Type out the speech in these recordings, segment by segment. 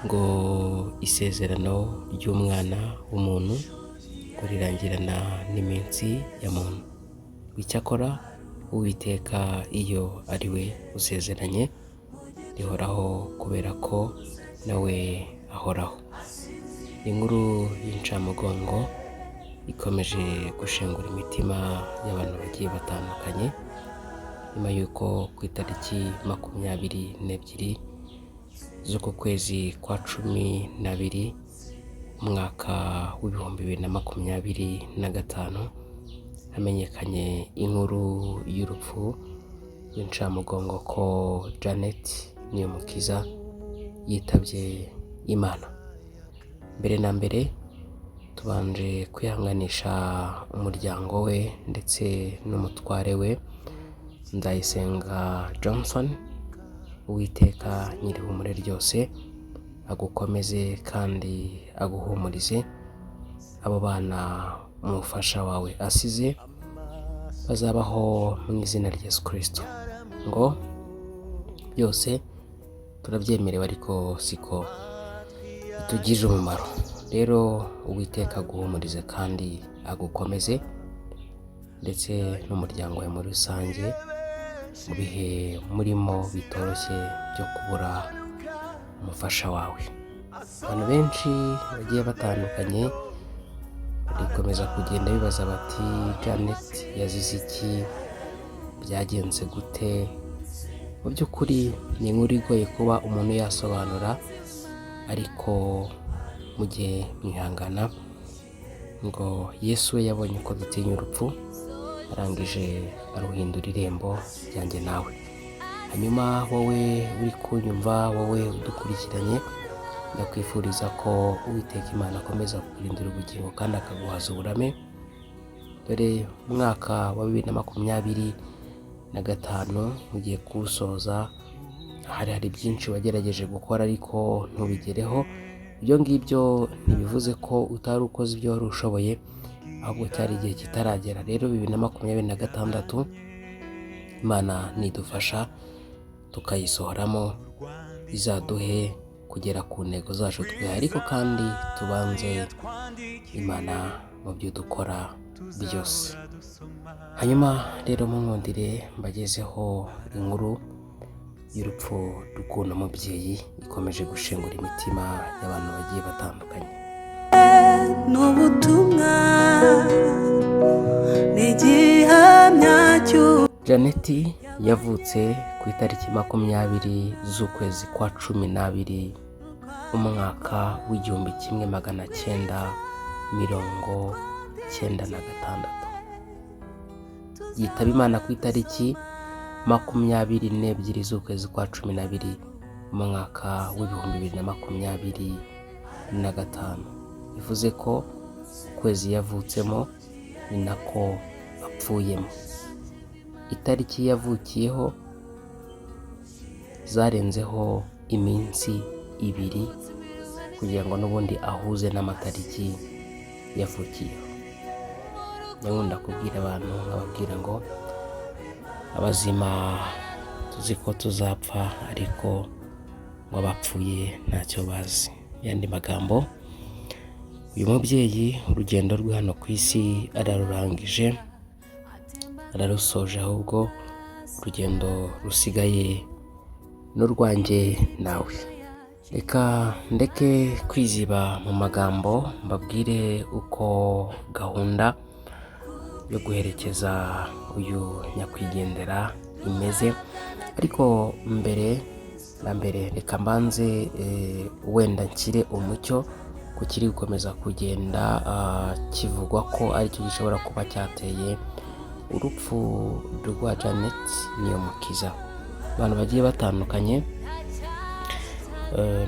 ngo isezerano ry'umwana w'umuntu ngo rirangirana n'iminsi ya muntu. Icyakora Uwiteka iyo ari we usezeranye rihoraho kubera ko nawe ahoraho. Inkuru y'incamugongo ikomeje gushengura imitima y'abantu bagiye batandukanye nyuma y'uko ku itariki 22 z'uku kwezi kwa 12 umwaka w'ibihumbi 2025 hamenyekanye inkuru y'urupfu rw'incamugongo ko Janet Niyomukiza yitabye Imana. Mbere na mbere tubanje kwihanganisha umuryango we ndetse n'umutware we Nzayisenga Johnson. Uwiteka nyir'ihumure ryose agukomeze kandi aguhumurize. Abo bana umufasha wawe asize bazabaho mu izina rya Yesu Kristo. Ngo byose turabyemerewe ariko siko bitugirira umumaro. Rero Uwiteka aguhumurize kandi agukomeze ndetse n'umuryango we muri rusange mu bihe murimo bitoroshye byo kubura umufasha wawe. Abantu benshi bagiye batandukanye barikomeza kugenda bibaza bati Janet yazize iki, byagenze gute? Mu by'ukuri ni inkuru igoye kuba umuntu yasobanura, ariko mujye mwihangana ngo Yesu we yabonye ko dutinya urupfu arangije aruhindura irembo ryanjye nawe. Hanyuma wowe uri kunyumva, wowe udukurikiranye, ndakwifuriza ko Uwiteka Imana akomeza kukurindira ubugingo kandi akaguhaza uburame. Dore umwaka wa 2025 ugiye kuwusoza, hari byinshi wagerageje gukora ariko ntubigereho. Ibyo ngibyo ntibivuze ko utari ukoze ibyo wari ushoboye, ahubwo cyari igihe kitaragera. Rero 2026 Imana nidufasha tukayisohoramo, izaduhe kugera ku ntego zacu twihaye, ariko kandi tubanze Imana mu byo dukora byose. Hanyuma rero munkundire mbagezeho inkuru y'urupfu rw'uno mubyeyi ikomeje gushengura imitima y'abantu bagiye batandukanye. N'ubutumwa n'igihamya Janet yavutse ku itariki 20 z'ukwezi kwa 12 umwaka w'1996. Yitaba Imana ku itariki 22 z'ukwezi kwa 12 umwaka w'2025. Bivuze ko ukwezi yavutsemo ni nako apfuyemo. Itariki yavukiyeho zarenzeho iminsi 2 kugira ngo n'ubundi ahuze n'amatariki yavukiyeho. Nkunda kubwira abantu nkababwira ngo abazima tuzi ko tuzapfa, ariko ngo abapfuye ntacyo bazi. Yandi magambo, uyu mubyeyi urugendo rwe hano ku isi ararurangije, ararusoje, ahubwo urugendo rusigaye n'urwanjye nawe. Reka ndeke kwiziba mu magambo, mbabwire uko gahunda yo guherekeza uyu nyakwigendera imeze. Ariko mbere na mbere reka mbanze wenda nshyire umucyo ku kiri gukomeza kugenda kivugwa ko aricyo gishobora kuba cyateye urupfu rwa Janet Niyomukiza. Abantu bagiye batandukanye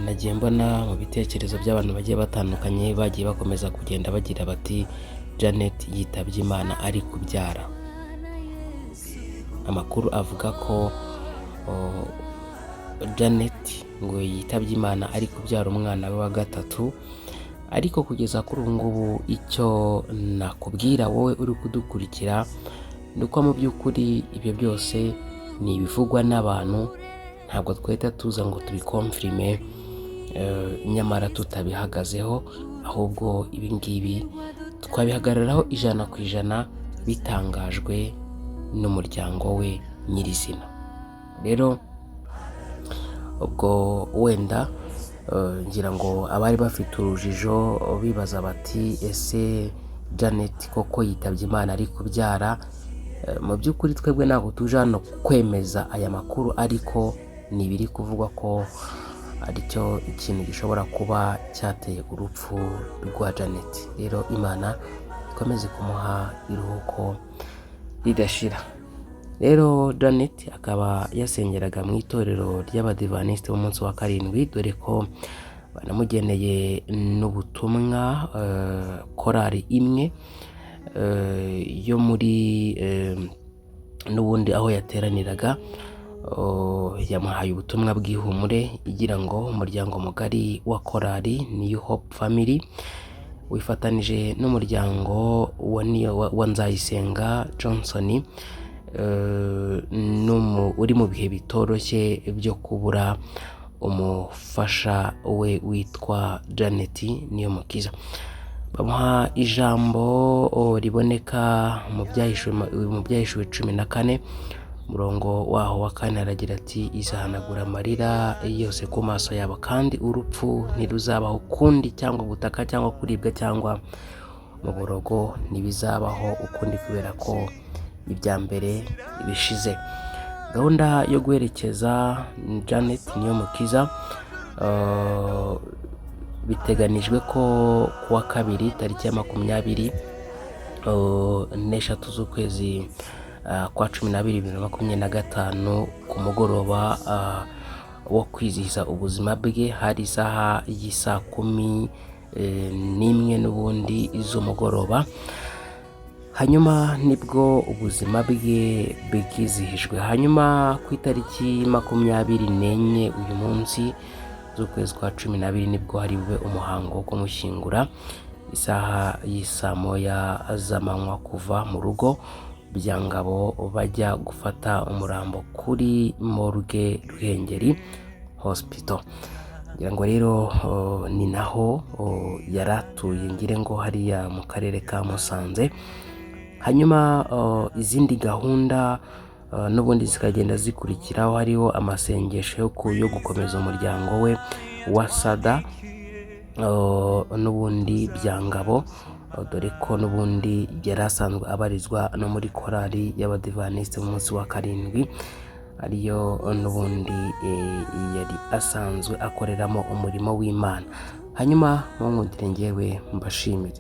nagiye mbona mu bitekerezo by'abantu bagiye batandukanye bagiye bakomeza kugenda bagira bati Janet yitabye Imana ari kubyara. Amakuru avuga ko Janet ngo yitabye Imana ari kubyara umwana we wa gatatu, ariko kugeza kuri ubu ngubu icyo nakubwira wowe uri kudukurikira ni uko mu by'ukuri ibyo byose ni ibivugwa n'abantu, ntabwo twahita tuza ngo tubikonfirime nyamara tutabihagazeho, ahubwo ibi ngibi twabihagararaho 100% bitangajwe n'umuryango we nyirizina. Rero ubwo wenda ngira ngo abari bafite urujijo bibaza bati ese Janet koko yitabye Imana ari kubyara, mu by'ukuri twebwe ntabwo tuje hano kwemeza aya makuru, ariko ni ibiri kuvugwa ko aricyo ikintu gishobora kuba cyateye urupfu rwa Janet. Rero Imana ikomeze kumuha iruhuko ridashira. Rero Janet akaba yasengeraga mu itorero ry'Abadivantisite b'umunsi wa karindwi, dore ko banamugeneye n'ubutumwa korali imwe yo muri n'ubundi aho yateraniraga, yamuhaye ubutumwa bw'ihumure igira ngo umuryango mugari wa korali New Hope Family wifatanije n'umuryango wa Nzayisenga Johnson uri mu bihe bitoroshye byo kubura umufasha we witwa Janet Niyomukiza. Bamuha ijambo riboneka mu Byahishuwe 14 umurongo waho wa 4, aragira ati izahanagura amarira yose ku maso yabo, kandi urupfu ntiruzabaho ukundi, cyangwa gutaka cyangwa kuribwa cyangwa mu borogo ntibizabaho ukundi, kubera ko ibya mbere bishize. Gahunda yo guherekeza Janet Niyomukiza biteganijwe ko kuwa kabiri tariki ya 24 z'ukwezi kwa 12 2025 ku mugoroba wo kwizihiza ubuzima bwe, hari isaha y'isa 11 n'ubundi z'umugoroba. Hanyuma nibwo ubuzima bwe bwizihijwe. Hanyuma ku itariki 24 uyu munsi z'ukwezi kwa 12 nibwo hari bube umuhango wo kumushyingura isaha y'isa 1 z'amanywa kuva mu rugo Byangabo bajya gufata umurambo kuri morgue Ruhengeri Hospital. Ngira ngo rero ni naho yaratuye, ngire ngo hariya mu karere ka Musanze. Hanyuma izindi gahunda n'ubundi zikagenda zikurikiraho, hariho amasengesho yo gukomeza umuryango we wa Sada n'ubundi Byangabo, dore ko n'ubundi yari asanzwe abarizwa no muri korali y'Abadivantisite b'umunsi wa karindwi, ariyo n'ubundi yari asanzwe akoreramo umurimo w'Imana. Hanyuma nkundire ngewe mbashimire.